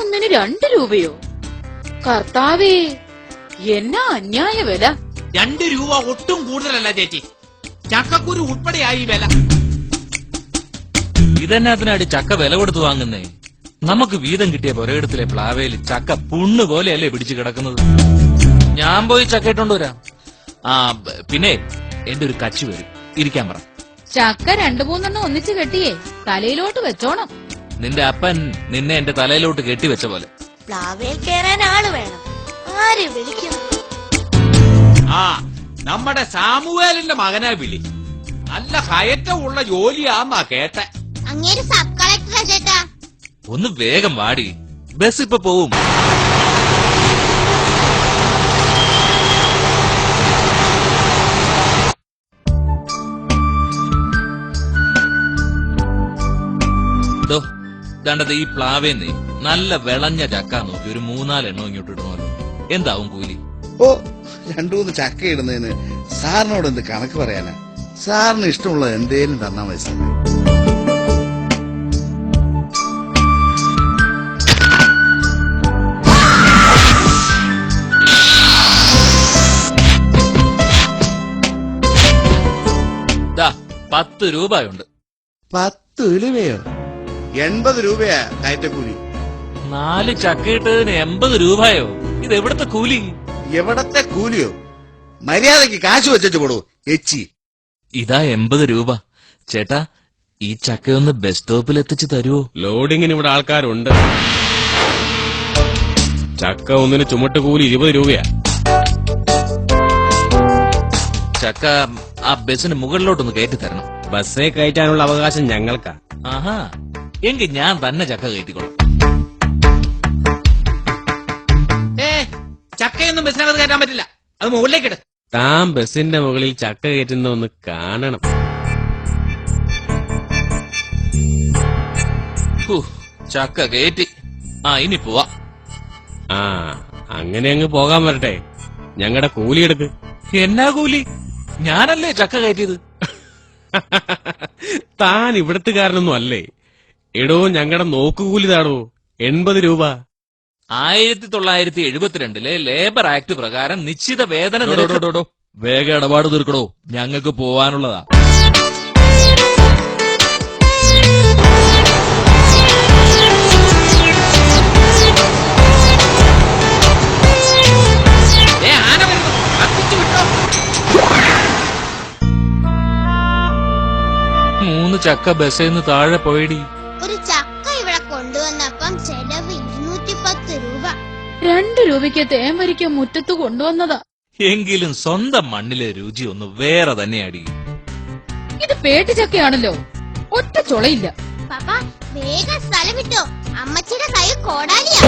ഒന്നിന് 2 രൂപയോ? കർത്താവേ, എന്നാ അന്യായ വില! 2 രൂപ ഒട്ടും കൂടുതലല്ല ചേച്ചി. ചക്കക്കുരു ഉൾപ്പെടെയായി വില. ഇതെന്നാത്തിനാടി ചക്ക വില കൊടുത്തു വാങ്ങുന്നേ? നമുക്ക് വീതം കിട്ടിയ പുരയിടത്തിലെ പ്ലാവേൽ ചക്ക പുണ്ണ് പോലെയല്ലേ പിടിച്ചു കിടക്കുന്നത്. ഞാൻ പോയി ചക്ക ഇട്ടോണ്ട് വരാം. പിന്നെ എന്റെ ഒരു കച്ചി വരും, ഇരിക്കാൻ പറ. ചക്ക 2-3 ഒന്നിച്ച് കെട്ടിയേ തലയിലോട്ട് വെച്ചോണം. നിന്റെ അപ്പൻ നിന്നെ എന്റെ തലയിലോട്ട് കെട്ടിവെച്ച പോലെ. പ്ലാവേൽ കയറാൻ ആള് വേണം. ആര് വിളിക്കും? നമ്മുടെ സാമുവേലിന്റെ മകനാ വിളി. നല്ല കയറ്റമുള്ള ജോലിയാന്നാ കേട്ടെ. അങ്ങേര് സബ് കളക്ടറാ ചേട്ടാ. ഒന്ന് വേഗം വാടി, ബസ് ഇപ്പൊ പോവും. ദണ്ടത് ഈ പ്ലാവേന്നേ നല്ല വിളഞ്ഞ ചക്ക നോക്കി ഒരു 3-4 എണ്ണം ഇങ്ങോട്ട് ഇടണമല്ലോ. എന്താവും കൂലി? 2-3 ചക്ക ഇടുന്നതിന് സാറിനോട് എന്ത് കണക്ക് പറയാനാ? സാറിന് ഇഷ്ടമുള്ള എന്തേലും തന്നാ മതി സാർ. ദാ 10 രൂപയുണ്ട്. 10 രൂപയോ? 80 രൂപയാ കയറ്റക്കൂലി. 4 ചക്ക ഇട്ടതിന് 80 രൂപയോ? ഇത് എവിടത്തെ കൂലി? എവിടത്തെ കൂലിയോ? മര്യാദക്ക് കാശ് വെച്ചു കൊടു എച്ചി. ഇതാ 80 രൂപ. ചേട്ടാ, ഈ ചക്കയൊന്ന് ബസ് സ്റ്റോപ്പിൽ എത്തിച്ചു തരുവോ? ലോഡിങ്ങിന് ഇവിടെ ആൾക്കാരുണ്ട്. ചക്ക ഒന്നിന് ചുമട്ട് കൂലി 20 രൂപയാ. ചക്ക ആ ബസ്സിന് മുകളിലോട്ടൊന്ന് കയറ്റി തരണം. ബസ്സേ കയറ്റാനുള്ള അവകാശം ഞങ്ങൾക്കാ. ആഹാ, എങ്കിൽ ഞാൻ തന്നെ ചക്ക കയറ്റിക്കോളാം. ചക്കയൊന്നും ബസ്സിനകത്ത് കയറ്റാൻ പറ്റില്ല. അത് മുകളിലേക്കിട്. താൻ ബസിന്റെ മുകളിൽ ചക്ക കയറ്റുന്ന ഒന്ന് കാണണം. ചക്ക കയറ്റി. ഇനി പോവാ. അങ്ങനെ അങ്ങ് പോകാൻ വരട്ടെ. ഞങ്ങളുടെ കൂലി എടുക്ക്. എന്നാ കൂലി? ഞാനല്ലേ ചക്ക കയറ്റിയത്. താൻ ഇവിടത്തുകാരനൊന്നും അല്ലേ. എടോ, ഞങ്ങളുടെ നോക്കുകൂലി താടോ 80 രൂപ. 1972 ലേബർ ആക്ട് പ്രകാരം നിശ്ചിത വേതന വേഗ ഇടപാട് തീർക്കടോ, ഞങ്ങൾക്ക് പോവാനുള്ളതാ. മൂന്ന് ചക്ക ബസ്സിന്ന് താഴെ പോയടി. ഒരു ചക്ക ഇവിടെ കൊണ്ടുവന്നപ്പം ചെലവ് 210 രൂപ. 2 രൂപയ്ക്ക് തേൻവരിക്ക മുറ്റത്ത് കൊണ്ടുവന്നതാ. എങ്കിലും സ്വന്തം മണ്ണിലെ രുചി ഒന്ന് വേറെ തന്നെയാടി. ഇത് പേട്ടുചക്കയാണല്ലോ, ഒറ്റ ചൊളയില്ല. പാപ്പ വേഗം സ്ഥലം വിട്ടോ, അമ്മച്ചിയുടെ കൈ കോടാലിയാ.